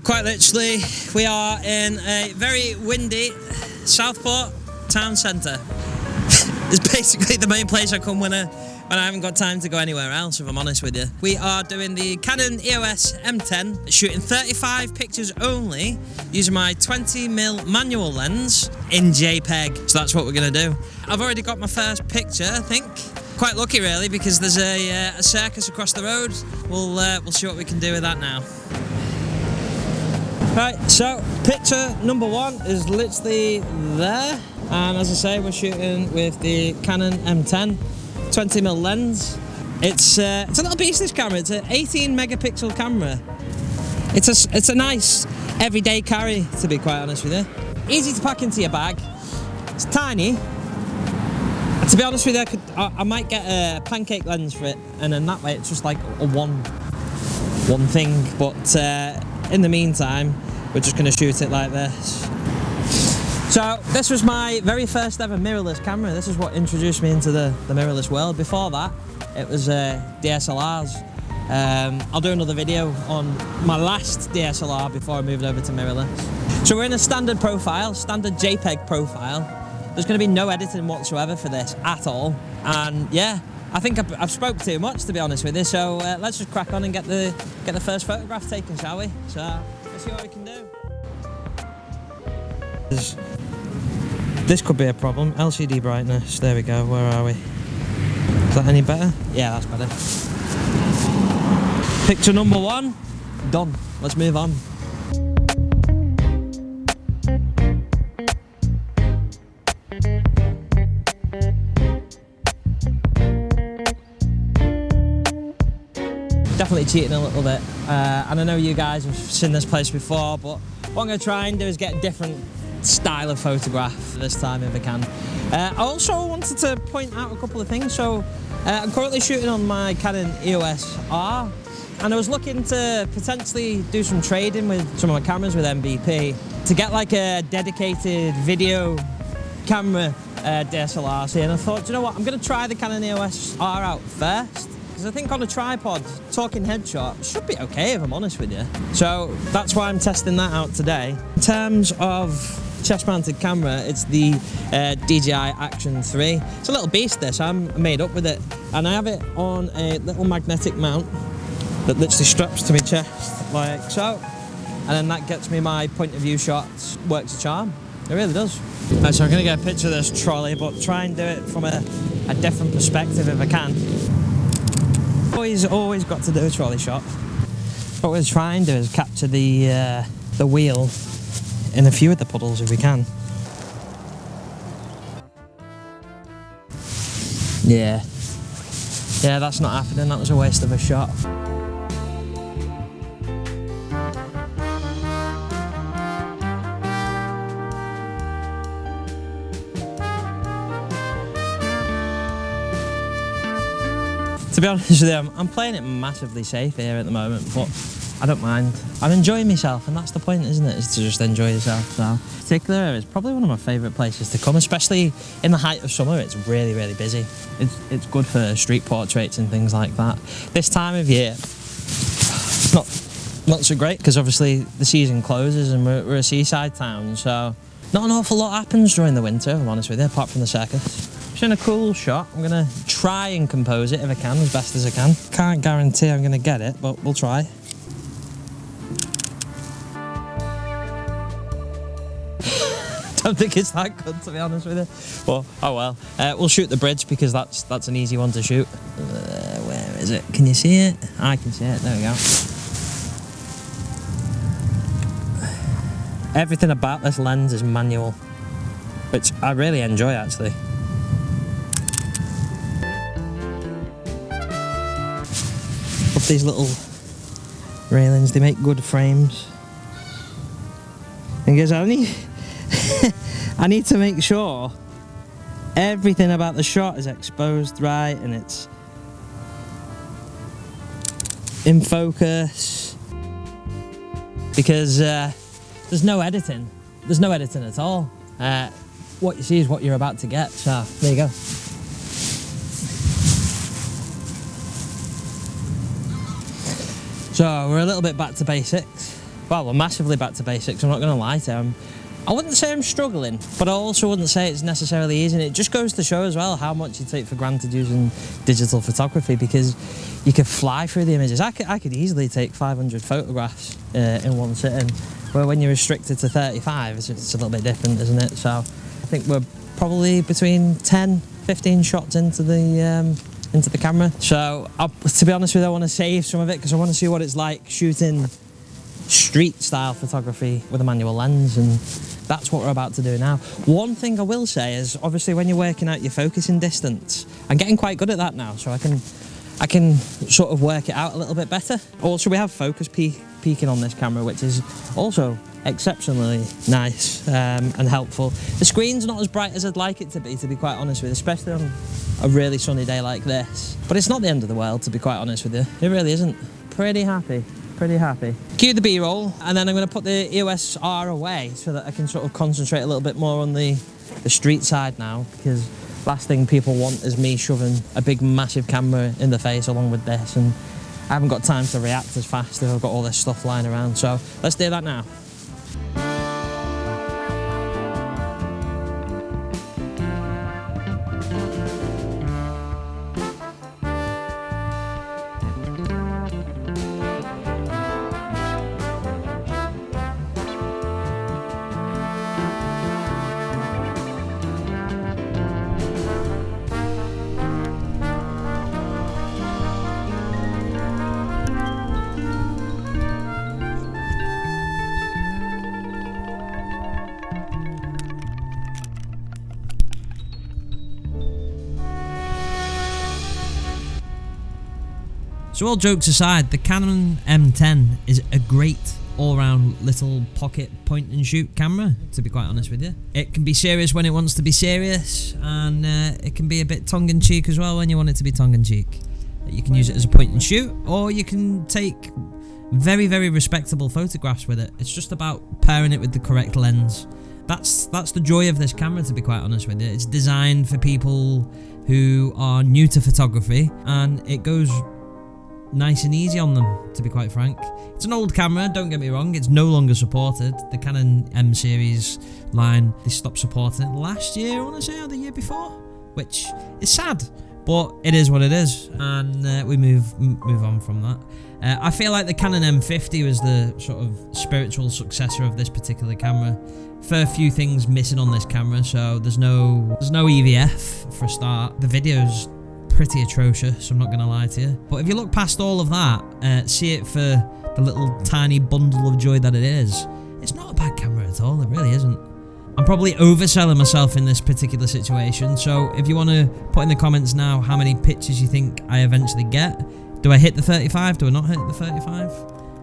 Quite literally, we are in a very windy Southport town centre. It's basically the main place I come when I haven't got time to go anywhere else, if I'm honest with you. We are doing the Canon EOS M10, shooting 35 pictures only, using my 20mm manual lens in JPEG. So that's what we're going to do. I've already got my first picture, I think. Quite lucky really, because there's a circus across the road. We'll see what we can do with that now. Right, so picture number one is literally there. And as I say, we're shooting with the Canon M10 20mm lens. It's a little beast, this camera. It's an 18 megapixel camera. It's a nice everyday carry, to be quite honest with you. Easy to pack into your bag. It's tiny. To be honest with you, I might get a pancake lens for it, and then that way it's just like a one thing. But in the meantime, we're just going to shoot it like this. So this was my very first ever mirrorless camera. This is what introduced me into the mirrorless world. Before that, it was DSLRs. I'll do another video on my last DSLR before I moved over to mirrorless. So we're in a standard profile, standard JPEG profile. There's going to be no editing whatsoever for this at all. And yeah, I think I've spoke too much, to be honest with you. So let's just crack on and get the first photograph taken, shall we? So let's see what we can do. This could be a problem. LCD brightness, there we go, where are we? Is that any better? Yeah, that's better. Picture number one, done. Let's move on. Definitely cheating a little bit, and I know you guys have seen this place before, but what I'm going to try and do is get a different style of photograph this time if I can. I also wanted to point out a couple of things. So I'm currently shooting on my Canon EOS R, and I was looking to potentially do some trading with some of my cameras with MVP to get like a dedicated video camera DSLR. And I thought, you know what, I'm going to try the Canon EOS R out first, because I think on a tripod, talking headshot should be okay, if I'm honest with you. So that's why I'm testing that out today. In terms of chest-mounted camera, it's the DJI Action 3. It's a little beast, this. I'm made up with it. And I have it on a little magnetic mount that literally straps to my chest, like so. And then that gets me my point of view shots. Works a charm. It really does. Right, so I'm going to get a picture of this trolley, but try and do it from a different perspective if I can. Always got to do a trolley shot. What we're trying to do is capture the wheel in a few of the puddles if we can. Yeah, that's not happening. That was a waste of a shot. To be honest with you, I'm playing it massively safe here at the moment, but I don't mind. I'm enjoying myself, and that's the point, isn't it? Is to just enjoy yourself. So, in particular, it's probably one of my favourite places to come, especially in the height of summer. It's really, really busy. It's good for street portraits and things like that. This time of year, not so great, because obviously the season closes and we're a seaside town, so not an awful lot happens during the winter, if I'm honest with you, apart from the circus. In a cool shot. I'm going to try and compose it if I can, as best as I can. Can't guarantee I'm going to get it, but we'll try. Don't think it's that good, to be honest with you. But oh well. We'll shoot the bridge, because that's an easy one to shoot. Where is it? Can you see it? I can see it. There we go. Everything about this lens is manual, which I really enjoy, actually. These little railings, they make good frames. And guys, I need to make sure everything about the shot is exposed right and it's in focus, because there's no editing. There's no editing at all. What you see is what you're about to get. So there you go. So we're a little bit back to basics. well, we're massively back to basics, I'm not going to lie to you. I wouldn't say I'm struggling, but I also wouldn't say it's necessarily easy. And it just goes to show as well how much you take for granted using digital photography, because you could fly through the images. I could easily take 500 photographs in one sitting, where when you're restricted to 35, it's a little bit different, isn't it? So I think we're probably between 10, 15 shots into the camera. So to be honest with you, I want to save some of it because I want to see what it's like shooting street style photography with a manual lens, and that's what we're about to do now. One thing I will say is, obviously when you're working out your focusing distance, I'm getting quite good at that now, so I can sort of work it out a little bit better. Also, we have focus peaking on this camera, which is also exceptionally nice and helpful. The screen's not as bright as I'd like it to be quite honest with you, especially on a really sunny day like this. But it's not the end of the world, to be quite honest with you. It really isn't. Pretty happy. Cue the B-roll, and then I'm going to put the EOS R away so that I can sort of concentrate a little bit more on the street side now, because last thing people want is me shoving a big massive camera in the face along with this, and I haven't got time to react as fast if I've got all this stuff lying around. So let's do that now. So all jokes aside, the Canon M10 is a great all-round little pocket point and shoot camera, to be quite honest with you. It can be serious when it wants to be serious, and it can be a bit tongue-in-cheek as well when you want it to be tongue-in-cheek. You can use it as a point and shoot, or you can take very, very respectable photographs with it. It's just about pairing it with the correct lens. That's the joy of this camera, to be quite honest with you. It's designed for people who are new to photography, and it goes nice and easy on them, to be quite frank. It's an old camera, don't get me wrong, it's no longer supported. The Canon M series line, they stopped supporting it last year, I want to say, or the year before, which is sad, but it is what it is, and we move on from that. I feel like the Canon M50 was the sort of spiritual successor of this particular camera. Fair few things missing on this camera, so there's no EVF for a start. The video's pretty atrocious, I'm not going to lie to you. But if you look past all of that, see it for the little tiny bundle of joy that it is, it's not a bad camera at all, it really isn't. I'm probably overselling myself in this particular situation, so if you want to put in the comments now how many pictures you think I eventually get. Do I hit the 35? Do I not hit the 35?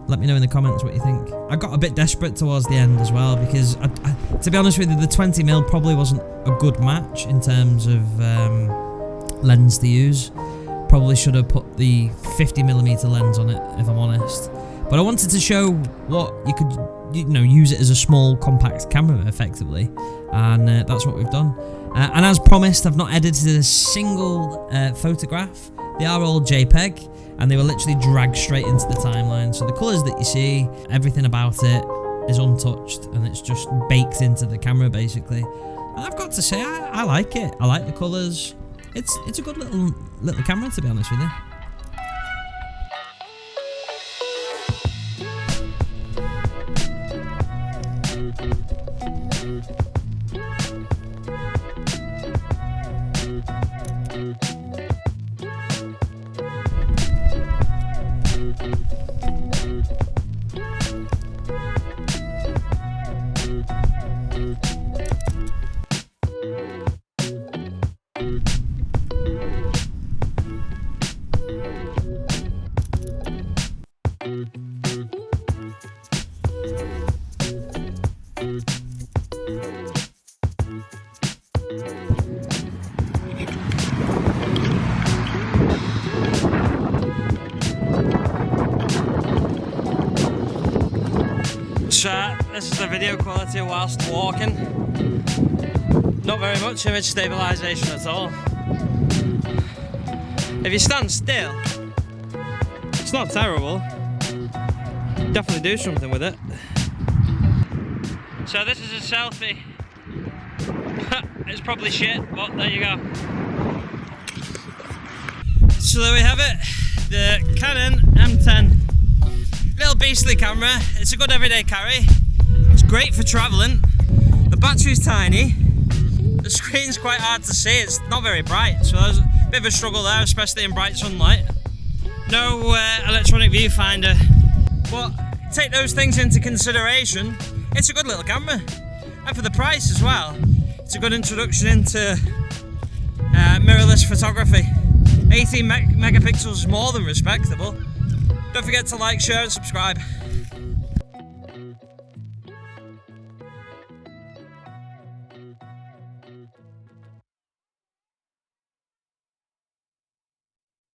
Let me know in the comments what you think. I got a bit desperate towards the end as well, because to be honest with you, the 20mm probably wasn't a good match in terms of lens to use. Probably should have put the 50mm lens on it, if I'm honest. But I wanted to show what you could, use it as a small compact camera effectively, and that's what we've done. And as promised, I've not edited a single photograph. They are all JPEG, and they were literally dragged straight into the timeline. So the colours that you see, everything about it is untouched, and it's just baked into the camera basically. And I've got to say, I like it. I like the colours. It's a good little camera, to be honest with you. So this is the video quality whilst walking. Not very much image stabilisation at all. If you stand still, it's not terrible. definitely do something with it. So this is a selfie. It's probably shit, but there you go. So there we have it, the Canon M10. Little beastly camera, it's a good everyday carry. It's great for travelling. The battery's tiny. The screen's quite hard to see, it's not very bright, so there's a bit of a struggle there, especially in bright sunlight. No electronic viewfinder, but take those things into consideration, it's a good little camera. And for the price as well, it's a good introduction into mirrorless photography. 18 megapixels is more than respectable. Don't forget to like, share and subscribe.